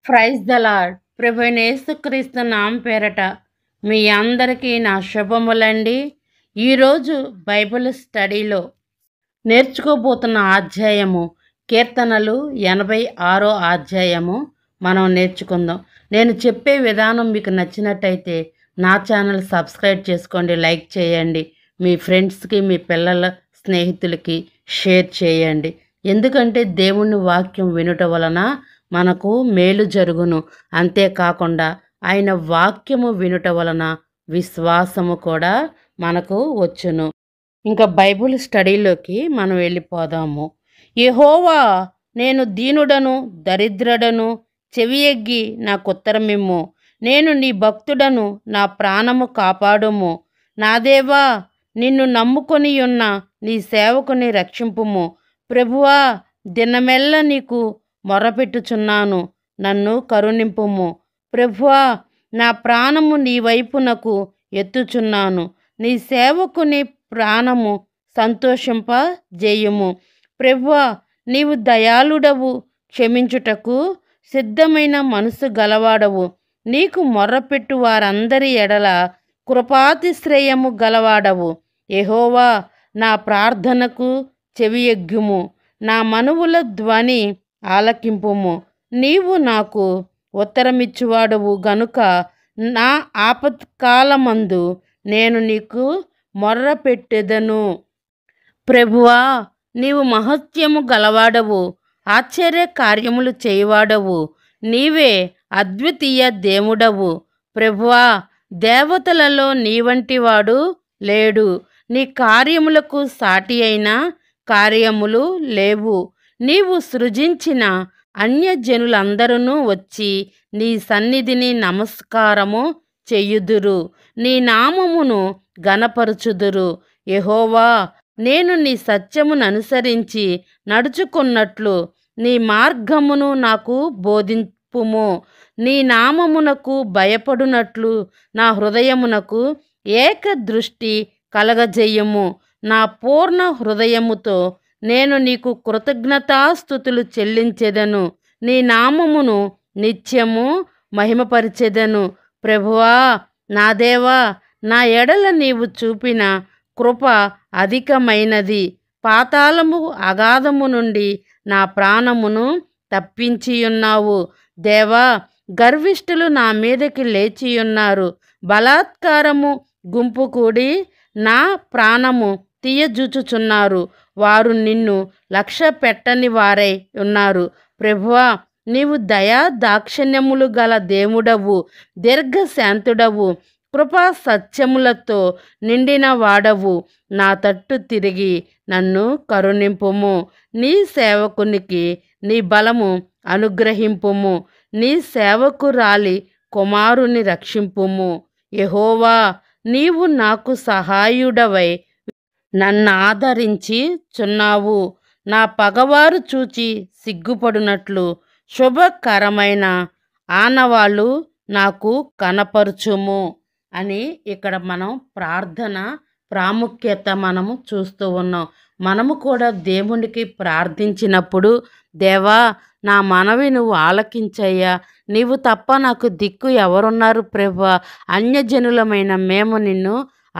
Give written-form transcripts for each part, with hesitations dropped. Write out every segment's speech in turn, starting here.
Praise the lord. ప్రభువైన యేసుక్రీస్తు నామం పేరట మీ అందరికీ నా శుభములండి. ఈరోజు బైబిల్ స్టడీలో నేర్చుకోబోతున్న అధ్యాయము కీర్తనలు 86 అధ్యాయము మనం నేర్చుకుందాం. నేను చెప్పే విధానం మీకు నచ్చినట్టయితే నా ఛానల్ సబ్స్క్రైబ్ చేసుకోండి, లైక్ చేయండి, మీ ఫ్రెండ్స్కి, మీ పిల్లల స్నేహితులకి షేర్ చేయండి. ఎందుకంటే దేవుని వాక్యం వినుట వలన మనకు మేలు జరుగును. అంతేకాకుండా ఆయన వాక్యము వినుట వలన విశ్వాసము కూడా మనకు వచ్చును. ఇంకా బైబిల్ స్టడీలోకి మనం వెళ్ళిపోదాము. యెహోవా, నేను దీనుడను దరిద్రుడను, చెవియెగ్గి నాకుత్తరమిమ్ము. నేను నీ భక్తుడను, నా ప్రాణము కాపాడుము. నా దేవా, నిన్ను నమ్ముకొని ఉన్న నీ సేవకుని రక్షింపుము. ప్రభువా, దినమెల్ల నీకు మొరపెట్టుచున్నాను, నన్ను కరుణింపుము. ప్రభువా, నా ప్రాణము నీ వైపునకు ఎత్తుచున్నాను, నీ సేవకుని ప్రాణము సంతోషింపజేయుము. ప్రభువా, నీవు దయాళుడవు, క్షమించుటకు సిద్ధమైన మనసు గలవాడవు. నీకు మొర్రపెట్టు వారందరి ఎడల కృపాతిశ్రయము గలవాడవు. యెహోవా, నా ప్రార్థనకు చెవియెగ్గుము, నా మనువుల ధ్వని ఆలకింపుము. నీవు నాకు ఉత్తరమిచ్చువాడవు గనుక నా ఆపత్కాలమందు నేను నీకు మొర్రపెట్టెదను. ప్రభువా, నీవు మహత్యము గలవాడవు, ఆశ్చర్య కార్యములు చేయువాడవు. నీవే అద్వితీయ దేవుడవు. ప్రభువా, దేవతలలో నీ వంటి వాడు లేడు. నీ కార్యములకు సాటి అయిన కార్యములు లేవు. నీవు సృజించిన అన్యజనులందరూ వచ్చి నీ సన్నిధిని నమస్కారము చెయ్యుదురు, నీ నామమును గణపరచుదురు. యెహోవా, నేను నీ సత్యమును అనుసరించి నడుచుకున్నట్లు నీ మార్గమును నాకు బోధింపుము. నీ నామమునకు భయపడునట్లు నా హృదయమునకు ఏకదృష్టి కలగజేయము. నా పూర్ణ హృదయముతో నేను నీకు కృతజ్ఞతాస్తుతులు చెల్లించెదను, నీ నామమును నిత్యము మహిమపరిచెదను. ప్రభువా, నా దేవా, నా ఎడల నీవు చూపిన కృప అధికమైనది. పాతాళము అగాధము నుండి నా ప్రాణమును తప్పించియున్నావు. దేవా, గర్విష్ఠులు నా మీదకి లేచియున్నారు. బలాత్కారము గుంపు కూడి నా ప్రాణము తీయజూచుచున్నారు. వారు నిన్ను లక్ష్య పెట్టని వారై ఉన్నారు. ప్రభువా, నీవు దయా దాక్షిణ్యములు గల దేవుడవు, దీర్ఘశాంతుడవు, కృపా సత్యములతో నిండిన వాడవు. నా తట్టు తిరిగి నన్ను కరుణింపుము. నీ సేవకునికి నీ బలము అనుగ్రహింపుము. నీ సేవకురాలి కుమారుని రక్షింపుము. యెహోవా, నీవు నాకు సహాయుడవై నన్ను ఆదరించి చున్నావు. నా పగవారు చూచి సిగ్గుపడునట్లు శుభకరమైన ఆనవాళ్ళు నాకు కనపరుచుము అని ఇక్కడ మనం ప్రార్థన ప్రాముఖ్యత మనము చూస్తూ ఉన్నాం. మనము కూడా దేవునికి ప్రార్థించినప్పుడు, దేవా, నా మనవి నువ్వు ఆలకించయ్యా, నీవు తప్ప నాకు దిక్కు ఎవరున్నారు ప్రభువా, అన్యజనులమైన మేము నిన్ను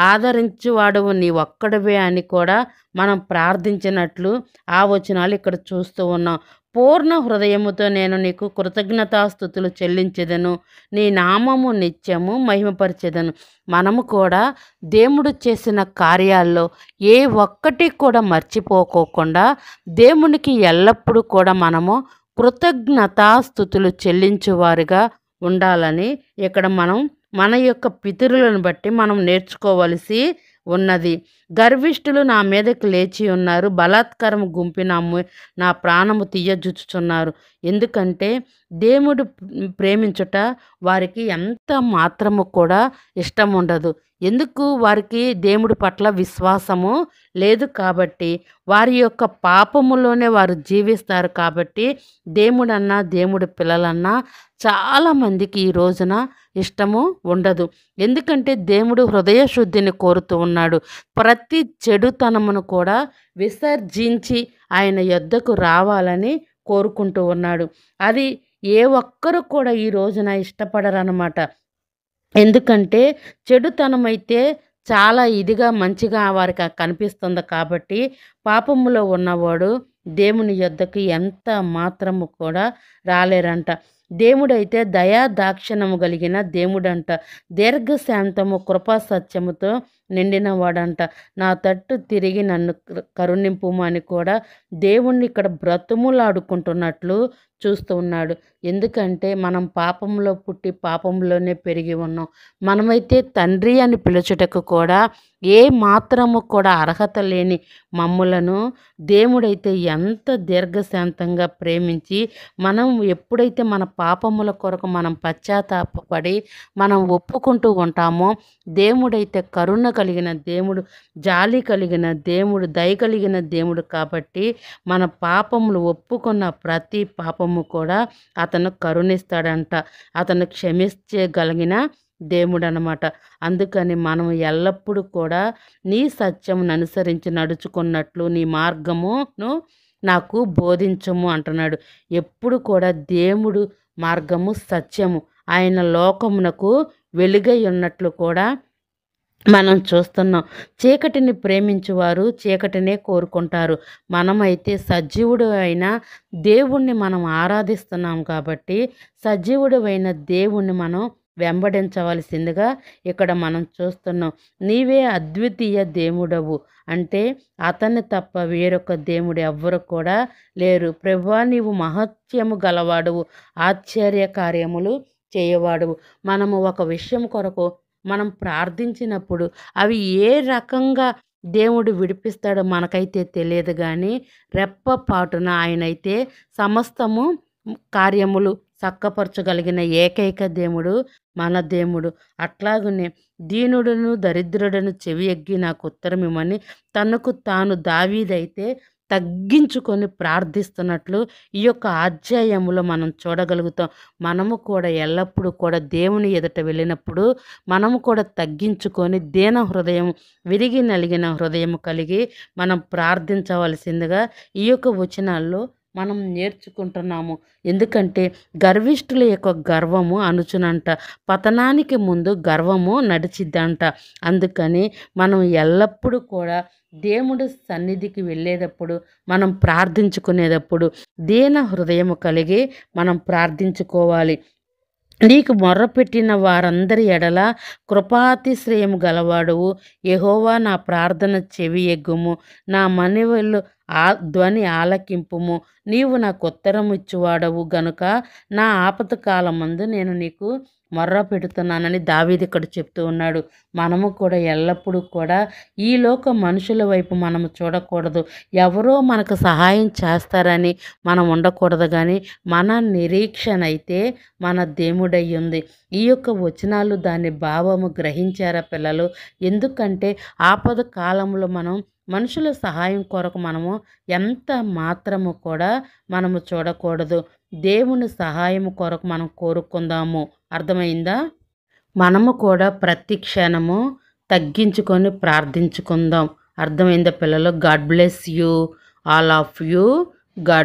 ఆదరించువాడవు నీ ఒక్కడివే అని కూడా మనం ప్రార్థించినట్లు ఆ వచనాలు ఇక్కడ చూస్తూ ఉన్నాం. పూర్ణ హృదయముతో నేను నీకు కృతజ్ఞతాస్తుతులు చెల్లించెదను, నీ నామము నిత్యము మహిమపరిచెదను. మనము కూడా దేవుడు చేసిన కార్యాల్లో ఏ ఒక్కటి కూడా మర్చిపోకోకుండా దేవునికి ఎల్లప్పుడూ కూడా మనము కృతజ్ఞతాస్తుతులు చెల్లించువారుగా ఉండాలని ఇక్కడ మనం మన యొక్క పితరులను బట్టి మనం నేర్చుకోవలసి ఉన్నది. గర్విష్ఠులు నా మీదకి లేచి ఉన్నారు, బలాత్కారం గుంపిన నా ప్రాణము తీయజుచ్చుచున్నారు. ఎందుకంటే దేవుడు ప్రేమించుట వారికి ఎంత మాత్రము కూడా ఇష్టం ఉండదు. ఎందుకు? వారికి దేవుడి పట్ల విశ్వాసము లేదు కాబట్టి, వారి యొక్క పాపములోనే వారు జీవిస్తారు కాబట్టి దేవుడన్నా దేవుడి పిల్లలన్నా చాలామందికి ఈ రోజున ఇష్టము ఉండదు. ఎందుకంటే దేవుడు హృదయ శుద్ధిని కోరుతూ ఉన్నాడు. ప్రతి చెడుతనమును కూడా విసర్జించి ఆయన యొద్దకు రావాలని కోరుకుంటూ ఉన్నాడు. అది ఏ ఒక్కరు కూడా ఈ రోజున ఇష్టపడరనమాట. ఎందుకంటే చెడుతనమైతే చాలా ఇదిగా మంచిగా వారికి కనిపిస్తుంది కాబట్టి పాపములో ఉన్నవాడు దేవుని యొద్దకు ఎంత మాత్రము కూడా రాలేరంట. దేవుడైతే దయా దాక్షిణము కలిగిన దేవుడంట. దీర్ఘశాంతము కృపా సత్యముతో నిండిన వాడంట. నా తట్టు తిరిగి నన్ను కరుణింపుము అని కూడా దేవుణ్ణి ఇక్కడ బ్రతుములాడుకుంటున్నట్లు చూస్తూ ఉన్నాడు. ఎందుకంటే మనం పాపంలో పుట్టి పాపంలోనే పెరిగి ఉన్నాం. మనమైతే తండ్రి అని పిలుచుటకు కూడా ఏ మాత్రము కూడా అర్హత లేని మమ్ములను దేవుడైతే ఎంత దీర్ఘశాంతంగా ప్రేమించి మనం ఎప్పుడైతే మన పాపముల కొరకు మనం పశ్చాత్తాపపడి మనం ఒప్పుకుంటూ ఉంటామో దేవుడైతే కరుణ కలిగిన దేవుడు, జాలి కలిగిన దేవుడు, దయ కలిగిన దేవుడు కాబట్టి మన పాపములు ఒప్పుకున్న ప్రతి పాపము కూడా అతను కరుణిస్తాడంట. అతను క్షమించగలిగిన దేవుడు అనమాట. అందుకని మనం ఎల్లప్పుడూ కూడా నీ సత్యమును అనుసరించి నడుచుకున్నట్లు నీ మార్గమును నాకు బోధించము అంటున్నాడు. ఎప్పుడు కూడా దేవుడు మార్గము సత్యము, ఆయన లోకమునకు వెలుగై ఉన్నట్లు కూడా మనం చూస్తున్నాం. చీకటిని ప్రేమించువారు చీకటినే కోరుకుంటారు. మనమైతే సజీవుడు అయిన దేవుణ్ణి మనం ఆరాధిస్తున్నాం కాబట్టి సజీవుడు అయిన దేవుణ్ణి మనం వెంబడించవలసిందిగా ఇక్కడ మనం చూస్తున్నాం. నీవే అద్వితీయ దేవుడవు అంటే అతన్ని తప్ప వేరొక దేవుడు ఎవ్వరు కూడా లేరు. ప్రభువా, నీవు మహత్యము గలవాడువు, ఆశ్చర్య కార్యములు చేయవాడువు. మనము ఒక విషయం కొరకు మనం ప్రార్థించినప్పుడు అవి ఏ రకంగా దేవుడు విడిపిస్తాడో మనకైతే తెలియదు, కానీ రెప్పపాటున ఆయనైతే సమస్తము కార్యములు చక్కపరచగలిగిన ఏకైక దేవుడు మన దేవుడు. అట్లాగనే దీనుడును దరిద్రుడను చెవి ఎగ్గి నాకు ఉత్తరమిమ్మని తనకు తాను దావీదైతే తగ్గించుకొని ప్రార్థిస్తున్నట్లు ఈ యొక్క అధ్యాయములో మనం చూడగలుగుతాం. మనము కూడా ఎల్లప్పుడూ కూడా దేవుని ఎదుట వెళ్ళినప్పుడు మనము కూడా తగ్గించుకొని దీన హృదయం, విరిగి నలిగిన హృదయం కలిగి మనం ప్రార్థించవలసిందిగా ఈ యొక్క వచనాల్లో మనం నేర్చుకుంటున్నాము. ఎందుకంటే గర్విష్ఠుల యొక్క గర్వము అనుచునంట పతనానికి ముందు గర్వము నడిచిద్దంట. అందుకని మనం ఎల్లప్పుడూ కూడా దేవుడు సన్నిధికి వెళ్ళేటప్పుడు మనం ప్రార్థించుకునేటప్పుడు దీన హృదయము కలిగి మనం ప్రార్థించుకోవాలి. నీకు మొర్రపెట్టిన వారందరి ఎడల కృపాతిశ్రయము గలవాడువు. యెహోవా, నా ప్రార్థన చెవి ఎగ్గుము, నా మనవిలు ధ్వని ఆలకింపుము. నీవు నాకు ఉత్తరం ఇచ్చువాడవు గనుక నా ఆపద కాలమందు నేను నీకు మొర్ర పెడుతున్నానని దావీదు ఇక్కడ చెప్తూ ఉన్నాడు. మనము కూడా ఎల్లప్పుడూ కూడా ఈ లోక మనుషుల వైపు మనము చూడకూడదు. ఎవరో మనకు సహాయం చేస్తారని మనం ఉండకూడదు, కానీ మన నిరీక్షణ అయితే మన దేవుడై ఉంది. ఈ యొక్క వచనాలు దాని భావము గ్రహించారా పిల్లలు? ఎందుకంటే ఆపద కాలంలో మనం మనుషుల సహాయం కొరకు మనము ఎంత మాత్రము కూడా మనము చూడకూడదు. దేవుని సహాయం కొరకు మనం కోరుకుందాము. అర్థమైందా? మనము కూడా ప్రతి క్షణము తగ్గించుకొని ప్రార్థించుకుందాం. అర్థమైందా పిల్లలు? God bless you, all of you. God